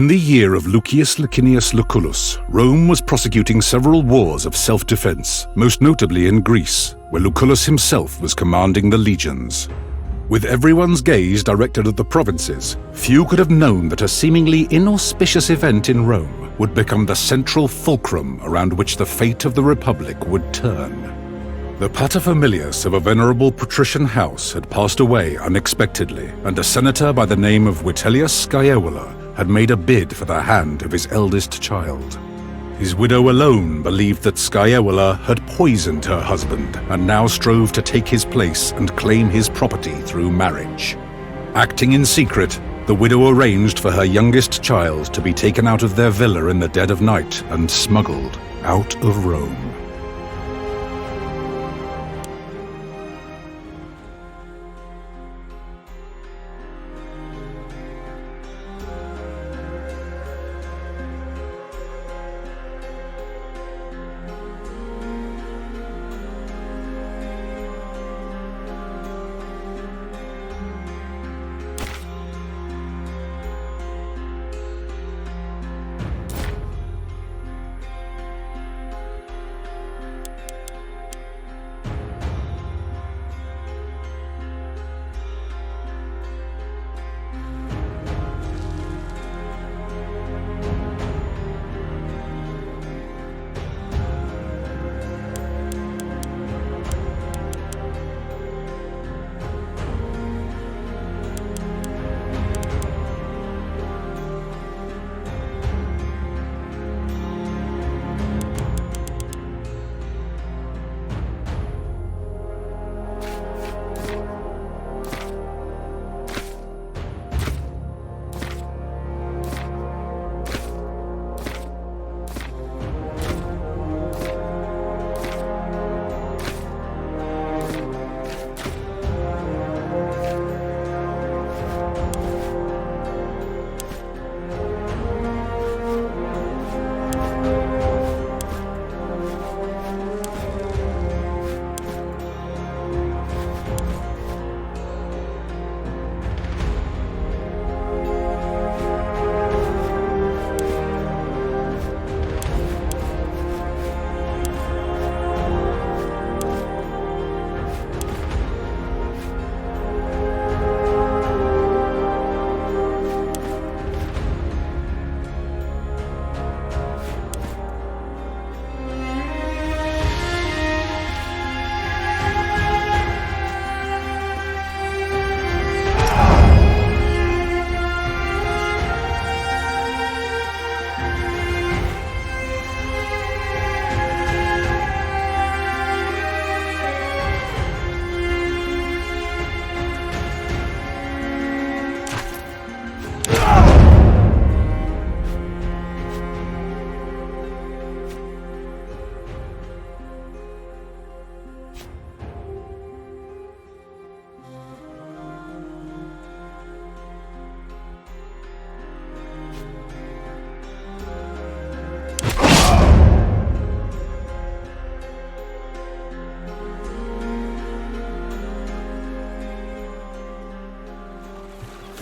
In the year of Lucius Licinius Lucullus, Rome was prosecuting several wars of self-defense, most notably in Greece, where Lucullus himself was commanding the legions. With everyone's gaze directed at the provinces, few could have known that a seemingly inauspicious event in Rome would become the central fulcrum around which the fate of the Republic would turn. The paterfamilias of a venerable patrician house had passed away unexpectedly, and a senator by the name of Vitellius Scaevola had made a bid for the hand of his eldest child. His widow alone believed that Scaevola had poisoned her husband and now strove to take his place and claim his property through marriage. Acting in secret, the widow arranged for her youngest child to be taken out of their villa in the dead of night and smuggled out of Rome.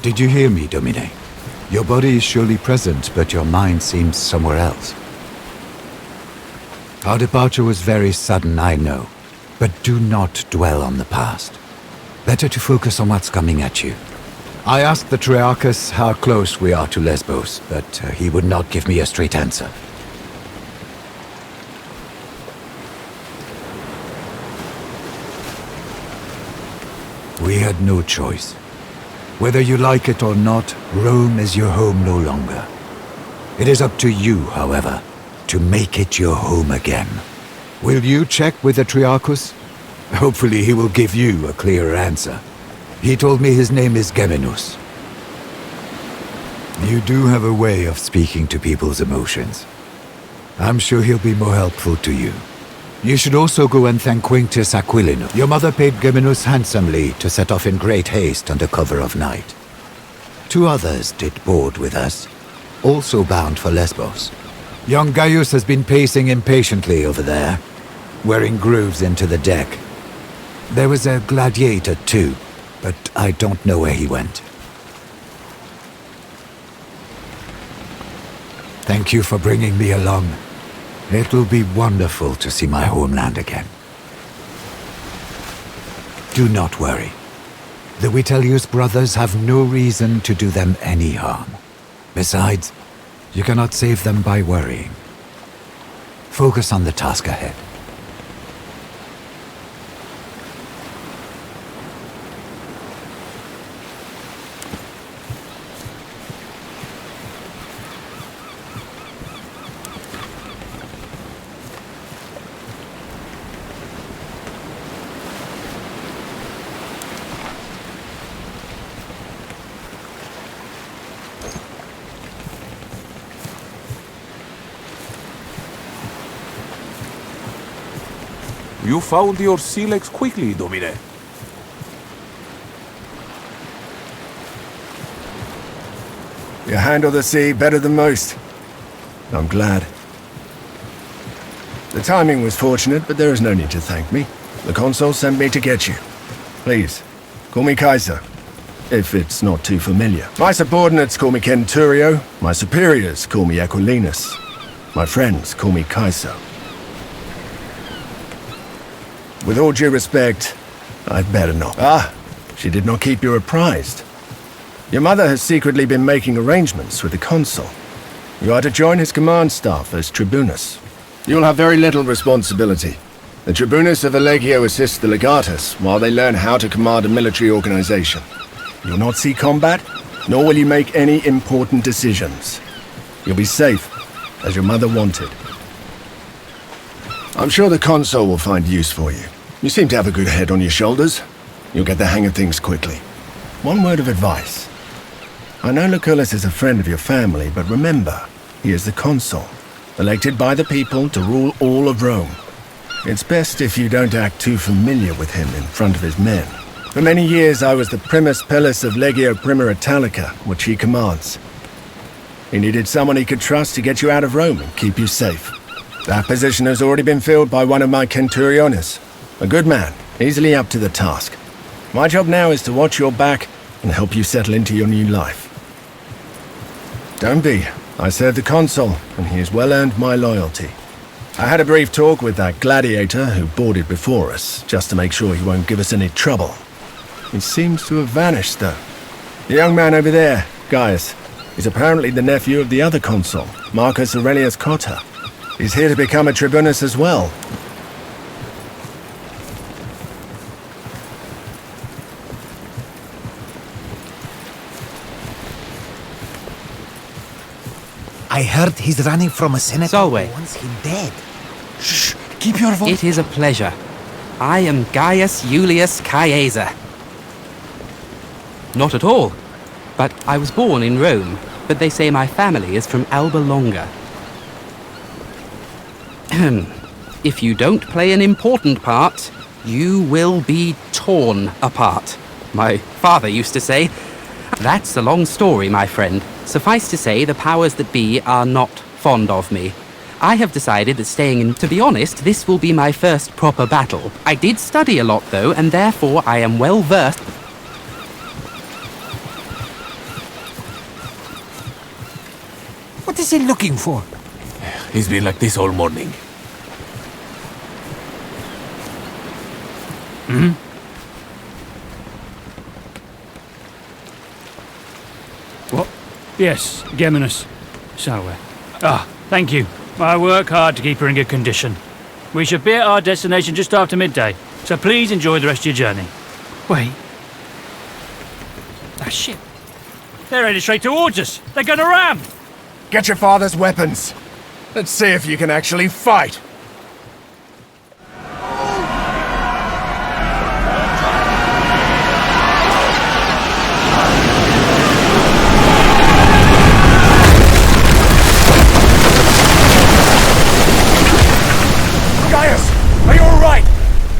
Did you hear me, Domine? Your body is surely present, but your mind seems somewhere else. Our departure was very sudden, I know, but do not dwell on the past. Better to focus on what's coming at you. I asked the Triarchus how close we are to Lesbos, but he would not give me a straight answer. We had no choice. Whether you like it or not, Rome is your home no longer. It is up to you, however, to make it your home again. Will you check with the Triarchus? Hopefully he will give you a clearer answer. He told me his name is Geminus. You do have a way of speaking to people's emotions. I'm sure he'll be more helpful to you. You should also go and thank Quintus Aquilinus. Your mother paid Geminus handsomely to set off in great haste under cover of night. 2 others did board with us, also bound for Lesbos. Young Gaius has been pacing impatiently over there, wearing grooves into the deck. There was a gladiator too, but I don't know where he went. Thank you for bringing me along. It will be wonderful to see my homeland again. Do not worry. The Vitellius brothers have no reason to do them any harm. Besides, you cannot save them by worrying. Focus on the task ahead. You found your silex quickly, Domine. You handle the sea better than most. I'm glad. The timing was fortunate, but there is no need to thank me. The consul sent me to get you. Please, call me Kaiser, if it's not too familiar. My subordinates call me Centurio, my superiors call me Aquilinus. My friends call me Kaiser. With all due respect, I'd better not. Ah, she did not keep you apprised. Your mother has secretly been making arrangements with the consul. You are to join his command staff as tribunus. You'll have very little responsibility. The tribunus of Allegio assists the legatus while they learn how to command a military organization. You'll not see combat, nor will you make any important decisions. You'll be safe, as your mother wanted. I'm sure the consul will find use for you. You seem to have a good head on your shoulders. You'll get the hang of things quickly. One word of advice. I know Lucullus is a friend of your family, but remember, he is the consul, elected by the people to rule all of Rome. It's best if you don't act too familiar with him in front of his men. For many years I was the primus pilus of Legio Prima Italica, which he commands. He needed someone he could trust to get you out of Rome and keep you safe. That position has already been filled by one of my centuriones. A good man, easily up to the task. My job now is to watch your back and help you settle into your new life. Don't be. I serve the consul, and he has well earned my loyalty. I had a brief talk with that gladiator who boarded before us, just to make sure he won't give us any trouble. He seems to have vanished, though. The young man over there, Gaius, is apparently the nephew of the other consul, Marcus Aurelius Cotta. He's here to become a tribunus as well. I heard he's running from a senator Solway. who wants him dead. Shh! Keep your voice. It is a pleasure. I am Gaius Julius Caesar. Not at all. But I was born in Rome, but they say my family is from Alba Longa. If you don't play an important part, you will be torn apart. My father used to say. That's a long story, my friend. Suffice to say, the powers that be are not fond of me. I have decided that staying in... To be honest, this will be my first proper battle. I did study a lot, though, and therefore I am well versed... What is he looking for? He's been like this all morning. What? Yes, Geminus. So, thank you. I work hard to keep her in good condition. We should be at our destination just after midday, so please enjoy the rest of your journey. Wait. Ah, shit. They're headed straight towards us. They're gonna ram! Get your father's weapons. Let's see if you can actually fight. Gaius, are you all right?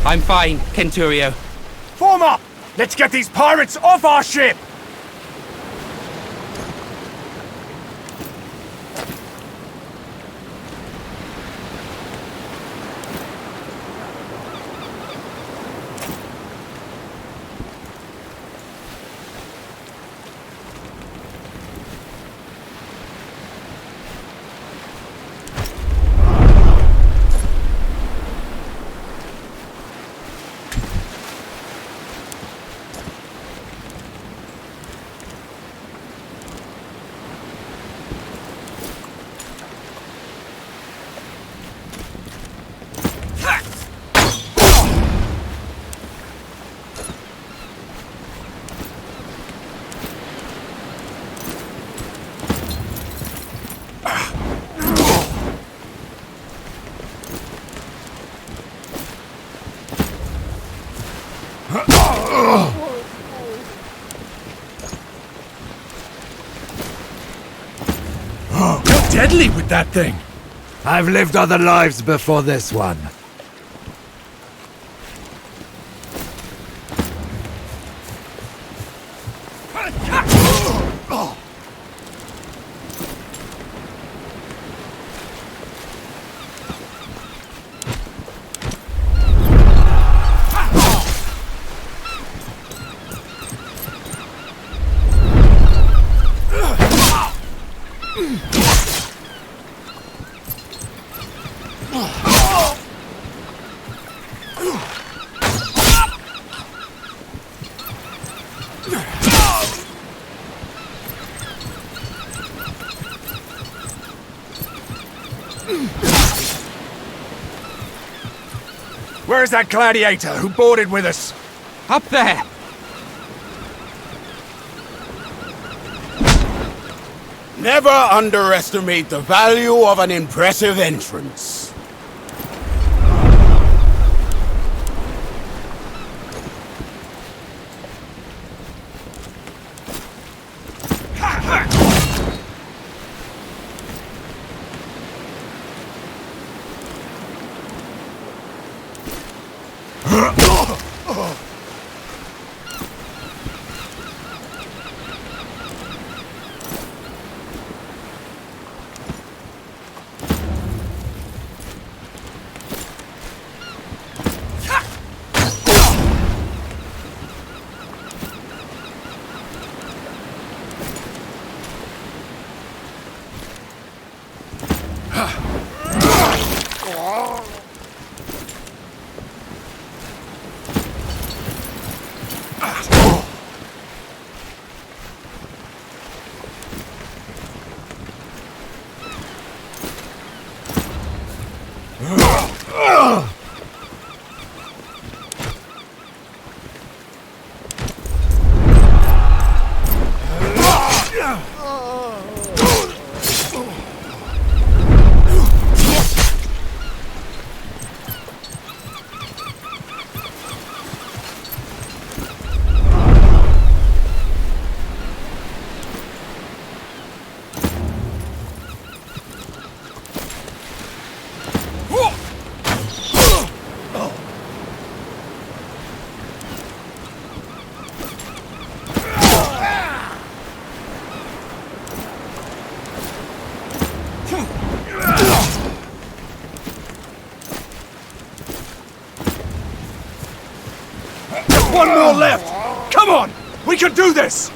I'm fine, Centurio. Form up! Let's get these pirates off our ship! deadly with that thing. I've lived other lives before this one. Where's that gladiator who boarded with us? Up there! Never underestimate the value of an impressive entrance. One more left! Come on! We can do this!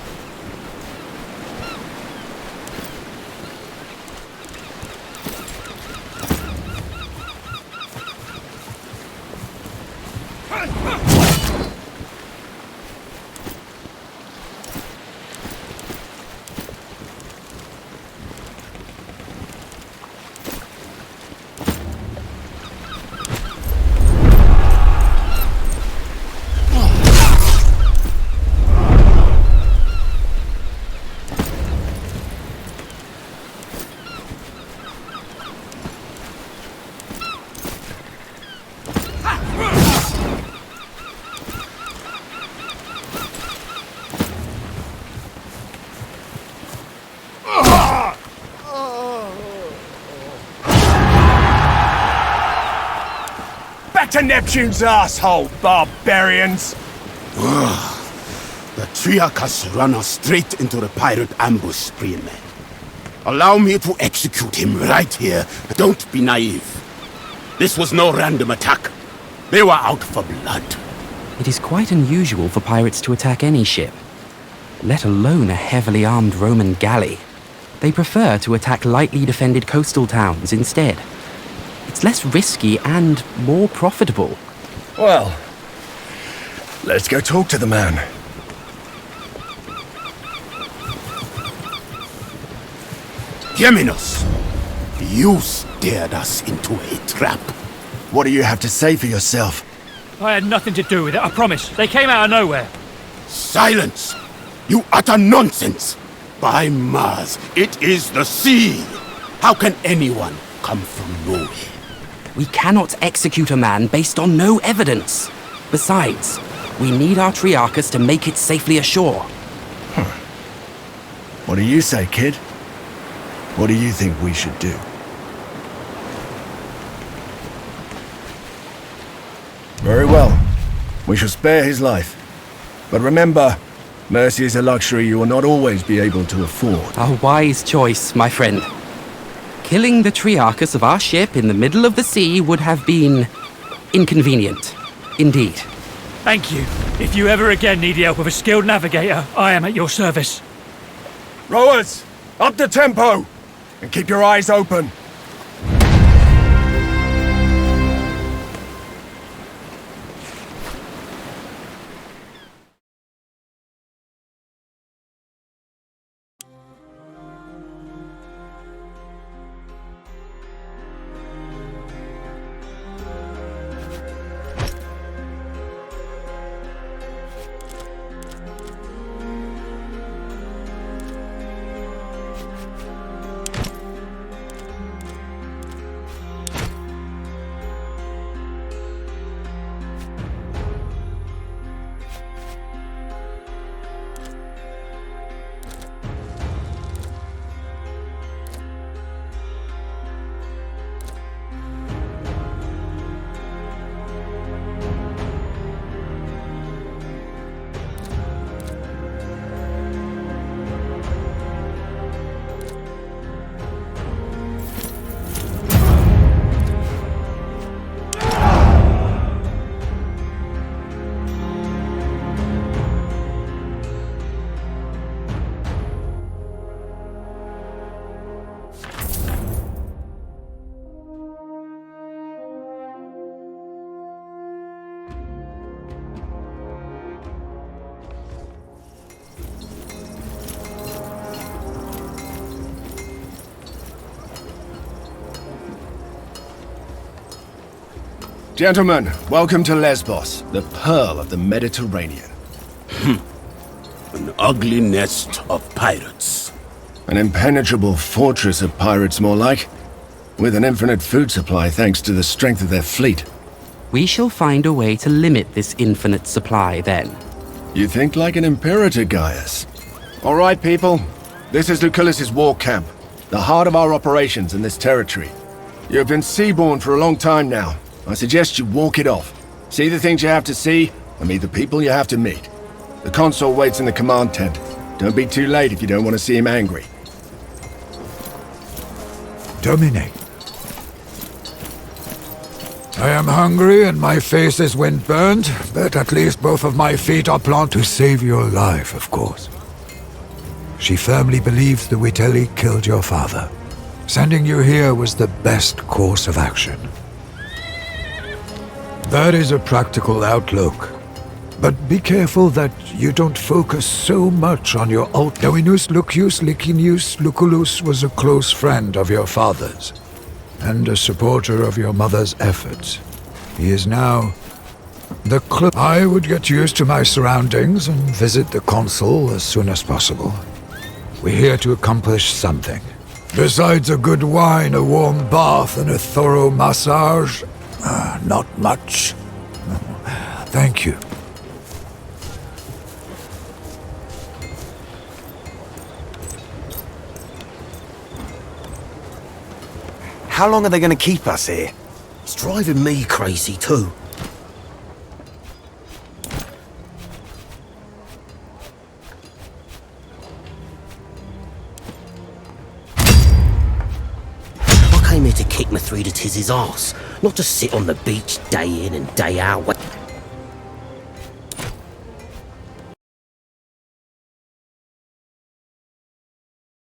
Back to Neptune's asshole, barbarians! The Triarch has run us straight into the pirate ambush, Freeman. Allow me to execute him right here. Don't be naive. This was no random attack. They were out for blood. It is quite unusual for pirates to attack any ship, let alone a heavily armed Roman galley. They prefer to attack lightly defended coastal towns instead. It's less risky and more profitable. Well, let's go talk to the man. Geminos, you steered us into a trap. What do you have to say for yourself? I had nothing to do with it, I promise. They came out of nowhere. Silence! You utter nonsense! By Mars, it is the sea! How can anyone come from nowhere? We cannot execute a man based on no evidence. Besides, we need our Triarchus to make it safely ashore. What do you say, kid? What do you think we should do? Very well. We shall spare his life. But remember, mercy is a luxury you will not always be able to afford. A wise choice, my friend. Killing the Triarchus of our ship in the middle of the sea would have been inconvenient. Indeed. Thank you. If you ever again need the help of a skilled navigator, I am at your service. Rowers, up the tempo! And keep your eyes open. Gentlemen, welcome to Lesbos, the pearl of the Mediterranean. An ugly nest of pirates. An impenetrable fortress of pirates, more like. With an infinite food supply thanks to the strength of their fleet. We shall find a way to limit this infinite supply then. You think like an imperator, Gaius. All right, people. This is Lucullus's war camp, the heart of our operations in this territory. You have been seaborne for a long time now. I suggest you walk it off. See the things you have to see, and meet the people you have to meet. The consul waits in the command tent. Don't be too late if you don't want to see him angry. Domine. I am hungry and my face is wind-burned, but at least both of my feet are planted to save your life, of course. She firmly believes the Witelli killed your father. Sending you here was the best course of action. That is a practical outlook. But be careful that you don't focus so much on your Dominus Lucius Licinius Lucullus was a close friend of your father's, and a supporter of your mother's efforts. He is now the club. I would get used to my surroundings and visit the consul as soon as possible. We're here to accomplish something. Besides a good wine, a warm bath, and a thorough massage, not much. Thank you. How long are they going to keep us here? It's driving me crazy too. I came here to kick Mithridatiz's arse, not to sit on the beach day in and day out.